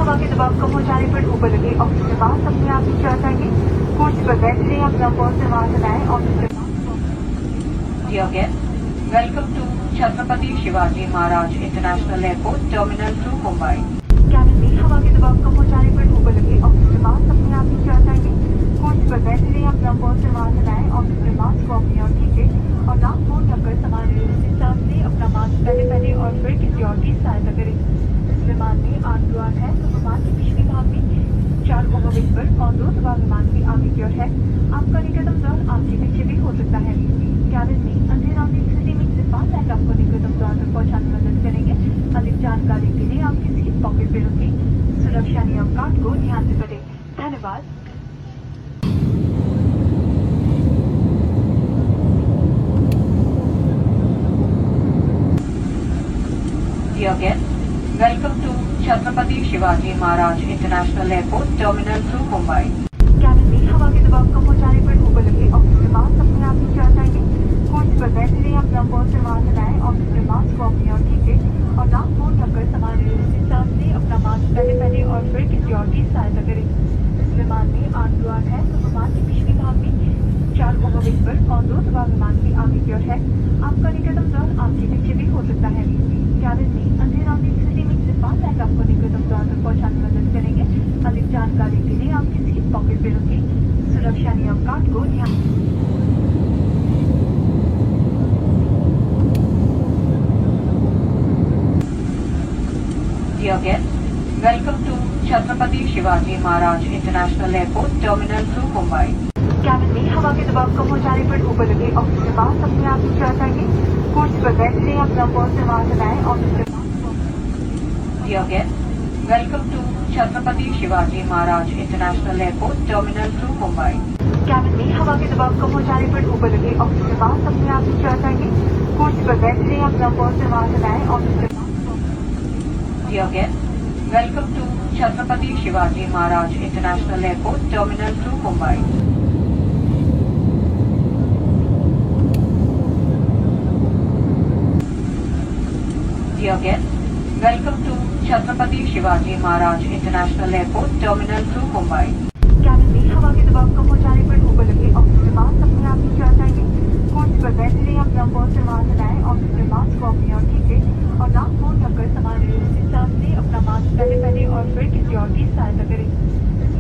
हवा के दबाव कम हो जाने पर ऊपर लगे ऑफिस के पास अपने आप ही चढ़ जाएंगे। कुर्सी पर बैठ लें, अपना पर्स से वहां से लाएं। ऑफिस के Dear guests, welcome to Chhatrapati Shivaji Maharaj International Airport, Terminal 2, Mumbai. Cabin में हवा के दबाव कम हो जाने पर ऊपर लगे ऑफिस के पास अपने आप ही चढ़ जाएंगे। कुर्सी पर बैठ लें, अपना पर्स से वहां से लाएं। ऑफिस के मास्क को अपनी ओर खींचे और नाक मुंह ढककर सामान रेलवे स्टाफ से अपना मास्क पहले और फिर किसी और की सहायता करें। विमान में 8 द्वार है तो विमान के पिछले भाग में 4 ओवरविंग पर और 2 दबा विमान की आगे की ओर है। आपका निकटतम द्वार आपके पीछे भी हो सकता है। कैबिन में अंधेरा की स्थिति में सिर्फ लाइट आपको निकटतम द्वार तक पहुंचाने में मदद करेंगे। अधिक जानकारी के लिए आपकी सीट पॉकेट में रखें। सुरक्षा नियम काट को ध्यान से पढ़ें। धन्यवाद। Dear guests, welcome to Chhatrapati Shivaji Maharaj International Airport, Terminal 2, Mumbai. Cabin में हवा के दबाव कम हो जाने पर ऊपर लगे ऑफिस के पास अपने आप ही चढ़ जाएंगे। कुर्सी पर बैठ लें, अपना पर्स से वहां से लाएं। ऑफिस के मास्क को अपनी ओर खींचे और नाक मुंह ढककर सामान रेलवे स्टाफ से अपना मास्क पहले और फिर किसी और की सहायता करें। विमान में 8 द्वार है तो विमान के पिछले भाग में 4 ओवरविंग पर और 2 दबा विमान की आगे की ओर है। आपका निकटतम द्वार आपके पीछे भी हो सकता है। कैबिन में अंधेरा की स्थिति में सिर्फ लाइट आपको निकटतम द्वार तक पहुंचाने में मदद करेंगे। अधिक जानकारी के लिए आपकी सीट पॉकेट में रखें। सुरक्षा नियम काट को ध्यान। Dear guests, welcome to Chhatrapati Shivaji Maharaj International Airport, Terminal 2, Mumbai. Cabin में हवा के दबाव कम हो जाने पर ऊपर लगे ऑफिस के पास अपने आप ही चढ़ जाएंगे। कुर्सी पर बैठ लें, अपना पर्स से वहां से लाएं। ऑफिस के Dear guests, welcome to Chhatrapati Shivaji Maharaj International Airport, Terminal 2, Mumbai. Cabin में हवा के दबाव कम हो जाने पर ऊपर लगे ऑफिस के पास अपने आप ही चढ़ जाएंगे। कुर्सी पर बैठ लें, अपना पर्स से वहां से लाएं। ऑफिस के Dear guests, welcome to Chhatrapati Shivaji Maharaj International Airport, Terminal 2, Mumbai. Dear guests, welcome to Chhatrapati Shivaji Maharaj International Airport, Terminal 2, Mumbai. Cabin में हवा के दबाव कम हो जाने पर ऊपर लगे ऑफिस के पास अपने आप ही चढ़ जाएंगे। कुर्सी पर बैठ लें, अपना पर्स से वहां से लाएं। ऑफिस के मास्क को अपनी ओर खींचे और नाक मुंह ढककर सामान रेलवे स्टाफ से अपना मास्क पहले और फिर किसी और की सहायता करें।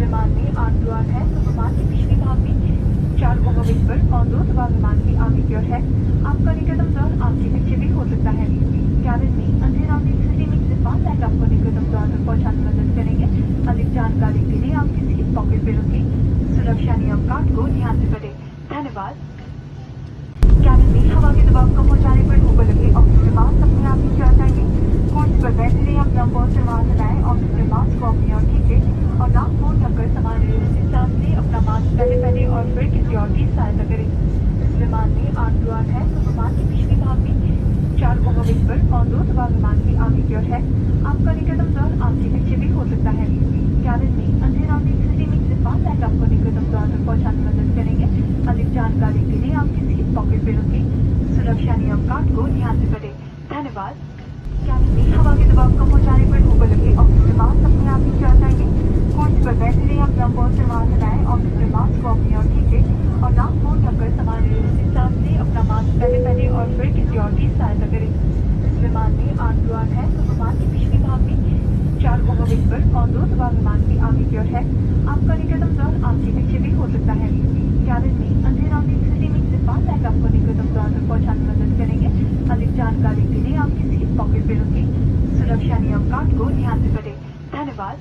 विमान में 8 द्वार है तो विमान के पिछले भाग में 4 ओवरविंग पर और 2 दबा विमान की आगे की ओर है। आपका निकटतम द्वार आपके पीछे भी हो सकता है। कैबिन में अंधेरा की स्थिति में सिर्फ लाइट आपको निकटतम द्वार तक पहुंचाने में मदद करेंगे। अधिक जानकारी के लिए आपकी सीट पॉकेट में रखें। सुरक्षा नियम काट को ध्यान से पढ़ें। धन्यवाद। कैबिन में हवा के दबाव कम हो जाने पर ऊपर लगे ऑफिस के पास अपने आप ही चढ़ जाएंगे। कुर्सी पर बैठ लें, अपना पर्स से वहां से लाएं। ऑफिस के मास्क को अपनी ओर खींचे और नाक मुंह ढककर सामान रेलवे स्टाफ से अपना मास्क पहले और फिर किसी और की सहायता करें। विमान में 8 द्वार है तो विमान के पिछले भाग में 4 ओवरविंग पर और 2 दबा विमान की आगे की ओर है। आपका निकटतम द्वार आपके पीछे भी हो सकता है। कैबिन में अंधेरा की स्थिति में सिर्फ लाइट आपको निकटतम द्वार तक पहुंचाने में मदद करेंगे। अधिक जानकारी के लिए आपकी सीट पॉकेट में रखें। सुरक्षा नियम काट को ध्यान से पढ़ें। धन्यवाद। कैबिन में हवा के दबाव कम हो जाने पर ऊपर लगे ऑफिस के पास अपने आप ही चढ़ जाएंगे। कुर्सी पर बैठ लें, अपना पर्स से वहां से लाएं। ऑफिस के मास्क को अपनी ओर खींचे और नाक मुंह ढककर सामान रेलवे स्टाफ से अपना मास्क पहले और फिर किसी और की सहायता करें। विमान में 8 द्वार है तो विमान के पिछले भाग में 4 ओवरविंग पर और 2 दबा विमान की आगे की ओर है। आपका निकटतम द्वार आपके पीछे भी हो सकता है। कैबिन में अंधेरा की स्थिति में सिर्फ लाइट आपको निकटतम द्वार तक पहुंचाने में मदद करेंगे। अधिक जानकारी के लिए आपकी सीट पॉकेट में रखें। सुरक्षा नियम काट को ध्यान से पढ़ें। धन्यवाद।